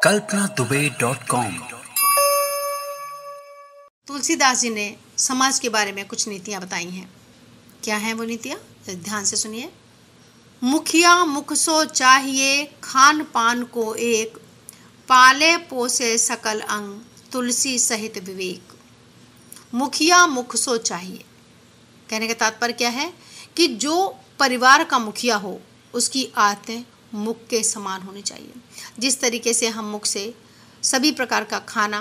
kalpanaDubey.com। Tulsidas ji ने समाज के बारे में कुछ नीतियां बताई हैं। क्या हैं वो नीतियां? ध्यान से सुनिए। मुखिया मुख सो चाहिए, खान पान को एक, पाले पोसे सकल अंग, तुलसी सहित विवेक। मुखिया मुख सो चाहिए, कहने का तात्पर्य क्या है कि जो परिवार का मुखिया हो उसकी आदतें मुख के समान होनी चाहिए। जिस तरीके से हम मुख से सभी प्रकार का खाना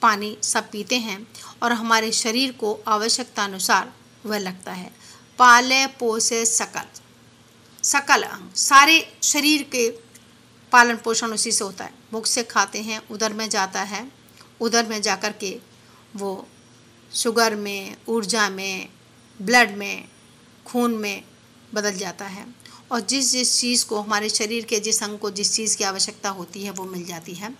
पानी सब पीते हैं और हमारे शरीर को आवश्यकता अनुसार वह लगता है। पाले पोसे सकल अंग, सारे शरीर के पालन पोषण उसी से होता है। मुख से खाते हैं, उदर में जाता है, उदर में जाकर के वो शुगर में, ऊर्जा में, ब्लड में, खून में बदल जाता है और जिस जिस चीज़ को हमारे शरीर के जिस अंग को जिस चीज़ की आवश्यकता होती है वो मिल जाती है।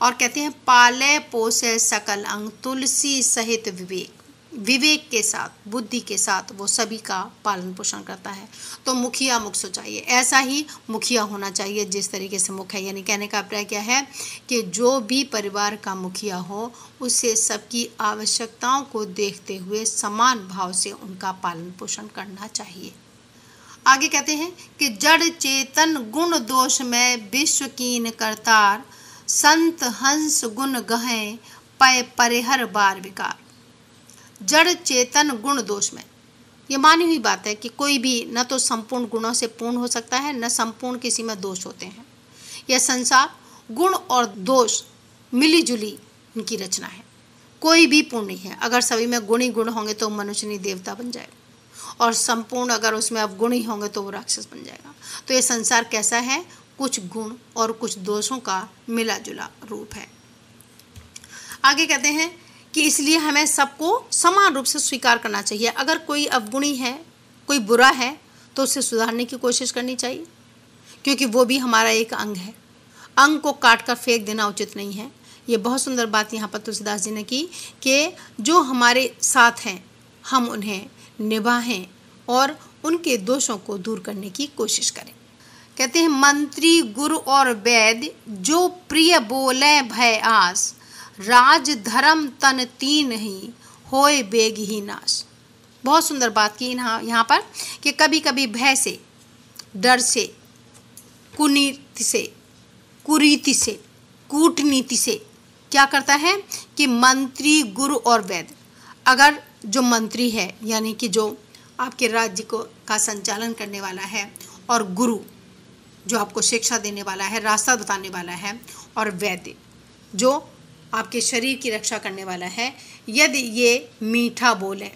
और कहते हैं पाले पोसे सकल अंग, तुलसी सहित विवेक। विवेक के साथ, बुद्धि के साथ वो सभी का पालन पोषण करता है। तो मुखिया मुख सो चाहिए, ऐसा ही मुखिया होना चाहिए जिस तरीके से मुख है। यानी कहने का अभिप्राय क्या है कि जो भी परिवार का मुखिया हो उसे सबकी आवश्यकताओं को देखते हुए समान भाव से उनका पालन पोषण करना चाहिए। आगे कहते हैं कि जड़ चेतन गुण दोष में विश्व कीन करतार, संत हंस गुण गहें पय परिहर बार विकार। जड़ चेतन गुण दोष में, ये मानी हुई बात है कि कोई भी न तो संपूर्ण गुणों से पूर्ण हो सकता है, न संपूर्ण किसी में दोष होते हैं। यह संसार गुण और दोष मिली जुली इनकी रचना है। कोई भी पूर्ण नहीं है। अगर सभी में गुण ही गुण होंगे तो मनुष्य नहीं देवता बन जाएगा, और संपूर्ण अगर उसमें अब गुण ही होंगे तो वो राक्षस बन जाएगा। तो ये संसार कैसा है? कुछ गुण और कुछ दोषों का मिला जुला रूप है। आगे कहते हैं कि इसलिए हमें सबको समान रूप से स्वीकार करना चाहिए। अगर कोई अवगुणी है, कोई बुरा है, तो उसे सुधारने की कोशिश करनी चाहिए, क्योंकि वो भी हमारा एक अंग है। अंग को काट कर फेंक देना उचित नहीं है। ये बहुत सुंदर बात यहाँ पर तुलसीदास जी ने की कि जो हमारे साथ हैं हम उन्हें निभाएं और उनके दोषों को दूर करने की कोशिश करें। कहते हैं मंत्री गुरु और वैद्य जो प्रिय बोले भय आस, राज धर्म तन तीन ही होए बेग ही नाश। बहुत सुंदर बात की यहाँ पर कि कभी कभी भय से, डर से, कुनीति से, कुरीति से, कूटनीति से क्या करता है कि मंत्री गुरु और वैद्य, अगर जो मंत्री है यानी कि जो आपके राज्य का संचालन करने वाला है, और गुरु जो आपको शिक्षा देने वाला है, रास्ता बताने वाला है, और वैद्य जो आपके शरीर की रक्षा करने वाला है, यदि ये मीठा बोले,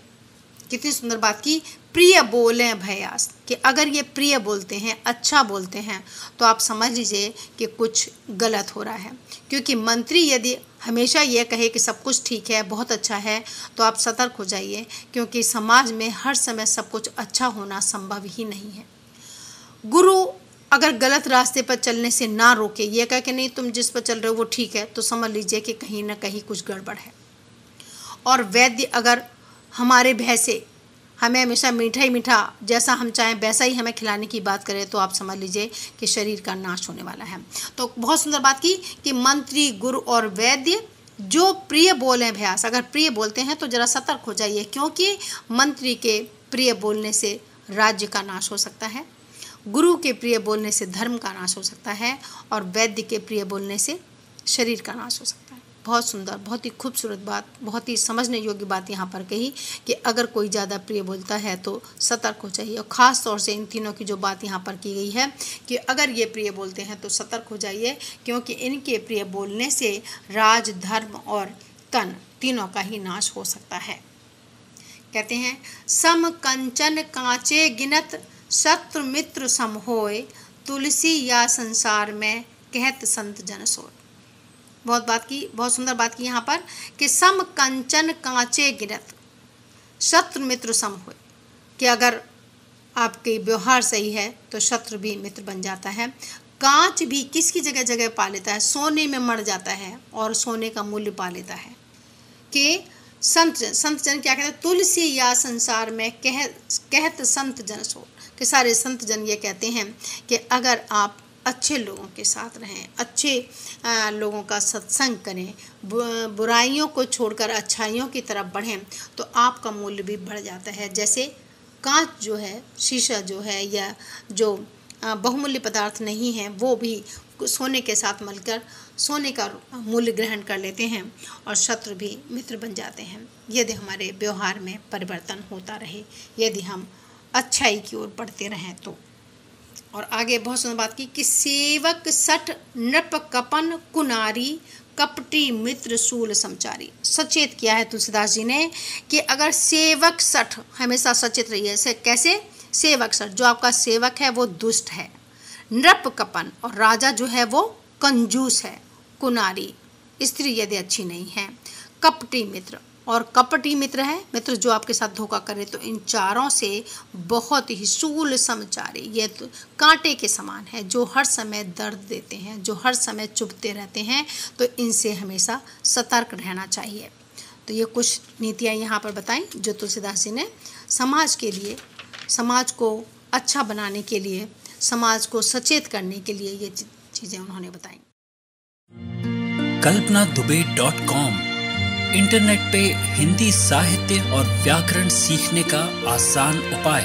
कितनी सुंदर बात की, प्रिय बोले भयास, कि अगर ये प्रिय बोलते हैं, अच्छा बोलते हैं, तो आप समझ लीजिए कि कुछ गलत हो रहा है। क्योंकि मंत्री यदि हमेशा ये कहे कि सब कुछ ठीक है, बहुत अच्छा है, तो आप सतर्क हो जाइए, क्योंकि समाज में हर समय सब कुछ अच्छा होना संभव ही नहीं है। गुरु अगर गलत रास्ते पर चलने से ना रोके, ये कहे कि नहीं तुम जिस पर चल रहे हो वो ठीक है, तो समझ लीजिए कि कहीं ना कहीं कुछ गड़बड़ है। और वैद्य अगर हमारे भय से हमें हमेशा मीठा ही मीठा, जैसा हम चाहें वैसा ही हमें खिलाने की बात करें, तो आप समझ लीजिए कि शरीर का नाश होने वाला है। तो बहुत सुंदर बात की कि मंत्री गुरु और वैद्य जो प्रिय बोले भयास, अगर प्रिय बोलते हैं तो जरा सतर्क हो जाइए, क्योंकि मंत्री के प्रिय बोलने से राज्य का नाश हो सकता है, गुरु के प्रिय बोलने से धर्म का नाश हो सकता है, और वैद्य के प्रिय बोलने से शरीर का नाश हो सकता है। बहुत सुंदर, बहुत ही खूबसूरत बात, बहुत ही समझने योग्य बात यहाँ पर कही कि अगर कोई ज़्यादा प्रिय बोलता है तो सतर्क हो जाइए। और ख़ास तौर से इन तीनों की जो बात यहाँ पर की गई है कि अगर ये प्रिय बोलते हैं तो सतर्क हो जाइए, क्योंकि इनके प्रिय बोलने से राज धर्म और तन तीनों का ही नाश हो सकता है। कहते हैं सम कंचन कांचे गिनत, शत्रु मित्र सम होय, तुलसी या संसार में कहत संत जन सोय। बहुत सुंदर बात की यहाँ पर कि सम कंचन कांचे गिनत, शत्रु मित्र सम होय, कि अगर आपके व्यवहार सही है तो शत्रु भी मित्र बन जाता है। कांच भी किसकी जगह जगह पा लेता है, सोने में मर जाता है और सोने का मूल्य पा लेता है। कि संत जन क्या कहते हैं, तुलसी या संसार में कहत संत जन सो, कि सारे संत जन ये कहते हैं कि अगर आप अच्छे लोगों के साथ रहें, अच्छे लोगों का सत्संग करें, बुराइयों को छोड़कर अच्छाइयों की तरफ बढ़ें तो आपका मूल्य भी बढ़ जाता है। जैसे कांच जो है, शीशा जो है, या जो बहुमूल्य पदार्थ नहीं है वो भी सोने के साथ मिलकर सोने का मूल्य ग्रहण कर लेते हैं और शत्रु भी मित्र बन जाते हैं यदि हमारे व्यवहार में परिवर्तन होता रहे, यदि हम अच्छाई की ओर बढ़ते रहें तो। और आगे बहुत सुंदर बात की कि सेवक सठ नृप कपन कुनारी कपटी मित्र सूल समचारी। सचेत किया है तुलसीदास जी ने कि अगर सेवक सठ, हमेशा सचेत रहिए। ऐसे कैसे? सेवक सठ, जो आपका सेवक है वो दुष्ट है, नृप कपन, और राजा जो है वो कंजूस है, कुनारी स्त्री यदि अच्छी नहीं है, कपटी मित्र, और कपटी मित्र है मित्र जो आपके साथ धोखा करे, तो इन चारों से बहुत ही सूल समचारी, ये तो कांटे के समान है जो हर समय दर्द देते हैं, जो हर समय चुभते रहते हैं, तो इनसे हमेशा सतर्क रहना चाहिए। तो ये कुछ नीतियाँ यहाँ पर बताई जो तुलसीदास जी ने समाज के लिए, समाज को अच्छा बनाने के लिए, समाज को सचेत करने के लिए ये चीज़ें उन्होंने बताई। kalpanadube.com इंटरनेट पे हिंदी साहित्य और व्याकरण सीखने का आसान उपाय।